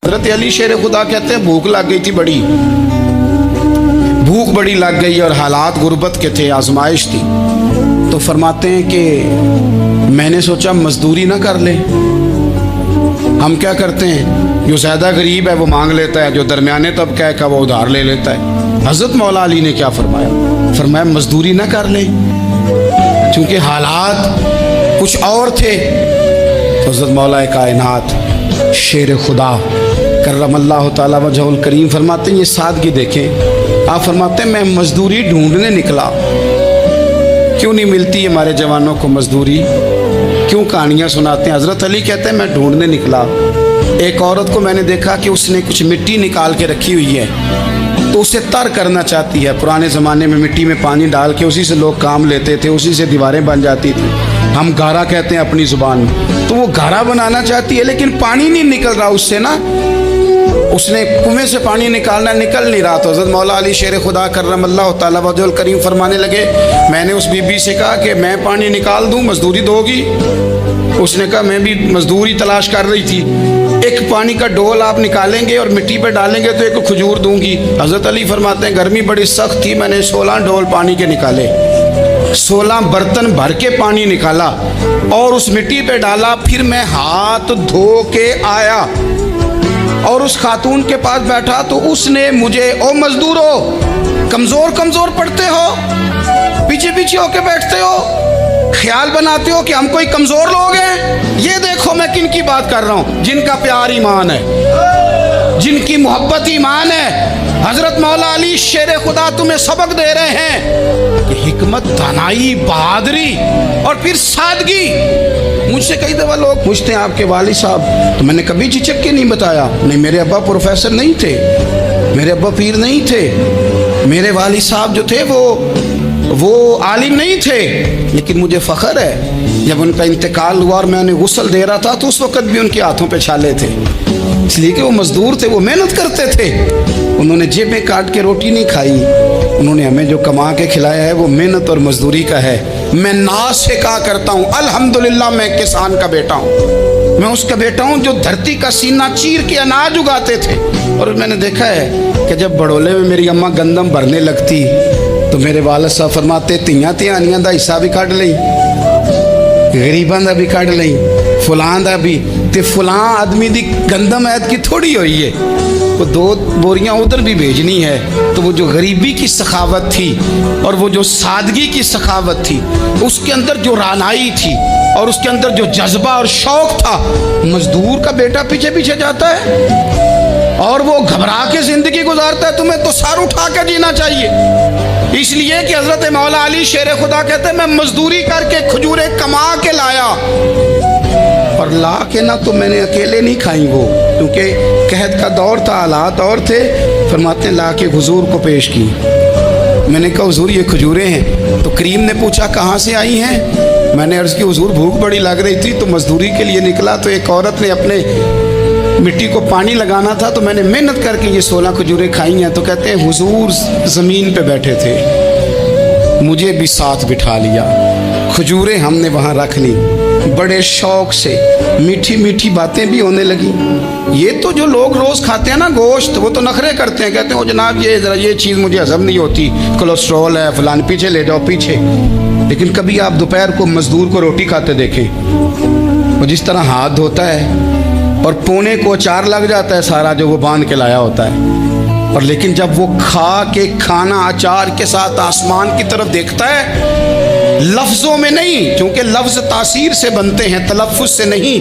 हज़रत अली शेर खुदा कहते हैं भूख लग गई थी बड़ी, भूख बड़ी लग गई और हालात गुर्बत के थे, आजमाइश थी। तो फरमाते हैं कि मैंने सोचा मजदूरी ना कर ले। हम क्या करते हैं, जो ज़्यादा गरीब है वो मांग लेता है, जो दरमियाने तबका है का वो उधार ले लेता है। हज़रत मौला अली ने क्या फरमाया, फरमाया मजदूरी ना कर ले, चूँकि हालात कुछ और थे। तो हज़रत मौला कायनात शेर खुदा करमल्लाहु ताला वजहुल करीम फरमाते हैं, ये सादगी देखें। आप फरमाते हैं मैं मजदूरी ढूंढने निकला, क्यों नहीं मिलती हमारे जवानों को मजदूरी, क्यों कहानियाँ सुनाते हैं। हज़रत अली कहते हैं मैं ढूंढने निकला, एक औरत को मैंने देखा कि उसने कुछ मिट्टी निकाल के रखी हुई है, तो उसे तर करना चाहती है। पुराने ज़माने में मिट्टी में पानी डाल के उसी से लोग काम लेते थे, उसी से दीवारें बन जाती थी, हम गारा कहते हैं अपनी ज़ुबान में। तो वो गारा बनाना चाहती है लेकिन पानी नहीं निकल रहा उससे ना, उसने कुएं से पानी निकालना, निकल नहीं रहा। तो हज़रत मौला अली शेर खुदा करमल्लाहु ताला वजहुल करीम फरमाने लगे, मैंने उस बीबी से कहा कि मैं पानी निकाल दूं, मजदूरी दोगी? उसने कहा मैं भी मजदूरी तलाश कर रही थी, एक पानी का डोल आप निकालेंगे और मिट्टी पे डालेंगे तो एक खजूर दूंगी। हज़रत अली फरमाते हैं गर्मी बड़ी सख्त थी, मैंने 16 डोल पानी के निकाले, 16 बर्तन भर के पानी निकाला और उस मिट्टी पे डाला। फिर मैं हाथ धो के आया और उस खातून के पास बैठा तो उसने मुझे, ओ मजदूरो कमज़ोर कमज़ोर पड़ते हो, पीछे पीछे होके बैठते हो, ख्याल बनाते हो कि हम कोई कमज़ोर लोग हैं। ये देखो मैं किन की बात कर रहा हूँ, जिनका प्यार ईमान है, जिनकी मोहब्बत ईमान है। हज़रत मौला अली शेर खुदा तुम्हें सबक दे रहे हैं कि हिकमत, दानाई, बहादुरी और फिर सादगी। मुझसे कई दफ़ा लोग पूछते हैं आपके वालिद साहब, तो मैंने कभी झिझक के नहीं बताया, नहीं मेरे अब्बा प्रोफेसर नहीं थे, मेरे अब्बा पीर नहीं थे, मेरे वालिद साहब जो थे वो आलिम नहीं थे, लेकिन मुझे फ़ख्र है जब उनका इंतकाल हुआ और मैं उन्हें गुस्ल दे रहा था तो उस वक़्त भी उनके हाथों पे छाले थे, इसलिए कि वो मज़दूर थे, वो मेहनत करते थे। उन्होंने जेबें काट के रोटी नहीं खाई, उन्होंने हमें जो कमा के खिलाया है वो मेहनत और मजदूरी का है। मैं नाज से कहा करता हूँ अल्हम्दुलिल्लाह मैं किसान का बेटा हूँ, मैं उसका बेटा हूँ जो धरती का सीना चीर के अनाज उगाते थे। और मैंने देखा है कि जब बड़ोले में मेरी अम्मा गंदम भरने लगती तो मेरे वालिद साहब फरमाते तियां तिहानियां दा हिस्सा भी कढ़ लई, गरीबां दा भी कढ़ लई, फुलां दा भी, ते फुलां आदमी दी गंदम ऐद की थोड़ी हुई है, वो 2 बोरियां उधर भी भेजनी है। तो वो जो गरीबी की सखावत थी और वो जो सादगी की सखावत थी, उसके अंदर जो रानाई थी और उसके अंदर जो जज्बा और शौक था, मजदूर का बेटा पीछे पीछे जाता है और वो घबरा के जिंदगी गुजारता है। तुम्हें तो सर उठा कर जीना चाहिए, इसलिए कि हज़रत मौला अली शेर खुदा कहते हैं मैं मजदूरी करके खजूरें कमा के लाया, और ला के ना तो मैंने अकेले नहीं खाई वो, क्योंकि कहत का दौर था, हालात और थे। फरमाते हैं ला के हुजूर को पेश की, मैंने कहा हुजूर ये खजूरें हैं। तो करीम ने पूछा कहाँ से आई हैं? मैंने अर्ज़ की हुजूर भूख बड़ी लग रही थी तो मजदूरी के लिए निकला, तो एक औरत ने अपने मिट्टी को पानी लगाना था तो मैंने मेहनत करके ये 16 खजूरें खाई हैं। तो कहते हैं हुजूर ज़मीन पे बैठे थे, मुझे भी साथ बिठा लिया, खजूरें हमने वहाँ रख ली, बड़े शौक से मीठी मीठी बातें भी होने लगी। ये तो जो लोग रोज़ खाते हैं ना गोश्त, वो तो नखरे करते हैं, कहते हैं जनाब ये ज़रा ये चीज़ मुझे हज़म नहीं होती, कोलेस्ट्रॉल है फलान, पीछे ले जाओ पीछे। लेकिन कभी आप दोपहर को मजदूर को रोटी खाते देखें, वो जिस तरह हाथ धोता है और पोने को अचार लग जाता है सारा जो वो बांध के लाया होता है, और लेकिन जब वो खा के खाना अचार के साथ आसमान की तरफ देखता है, लफ्ज़ों में नहीं, क्योंकि लफ्ज़ तासीर से बनते हैं, तलफ़्फ़ुज़ से नहीं।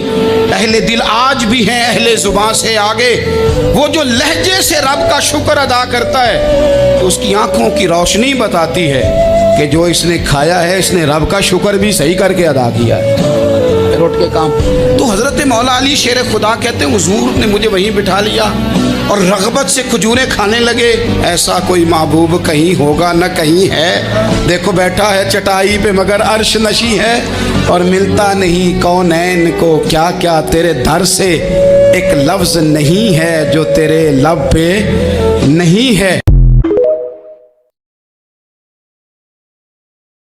अहले दिल आज भी हैं अहले ज़ुबान से आगे, वो जो लहजे से रब का शुक्र अदा करता है तो उसकी आँखों की रोशनी बताती है कि जो इसने खाया है इसने रब का शुक्र भी सही करके अदा किया है, रोट के काम। तो हज़रत मौला अली शेर खुदा कहते हैं हुजूर ने मुझे वहीं बिठा लिया और रग़बत से खजूरें खाने लगे। ऐसा कोई महबूब कहीं होगा न कहीं है, देखो बैठा है चटाई पे मगर अर्श नशी है, और मिलता नहीं कौनैन को क्या क्या तेरे दर से, एक लफ्ज़ नहीं है जो तेरे लब पे नहीं है।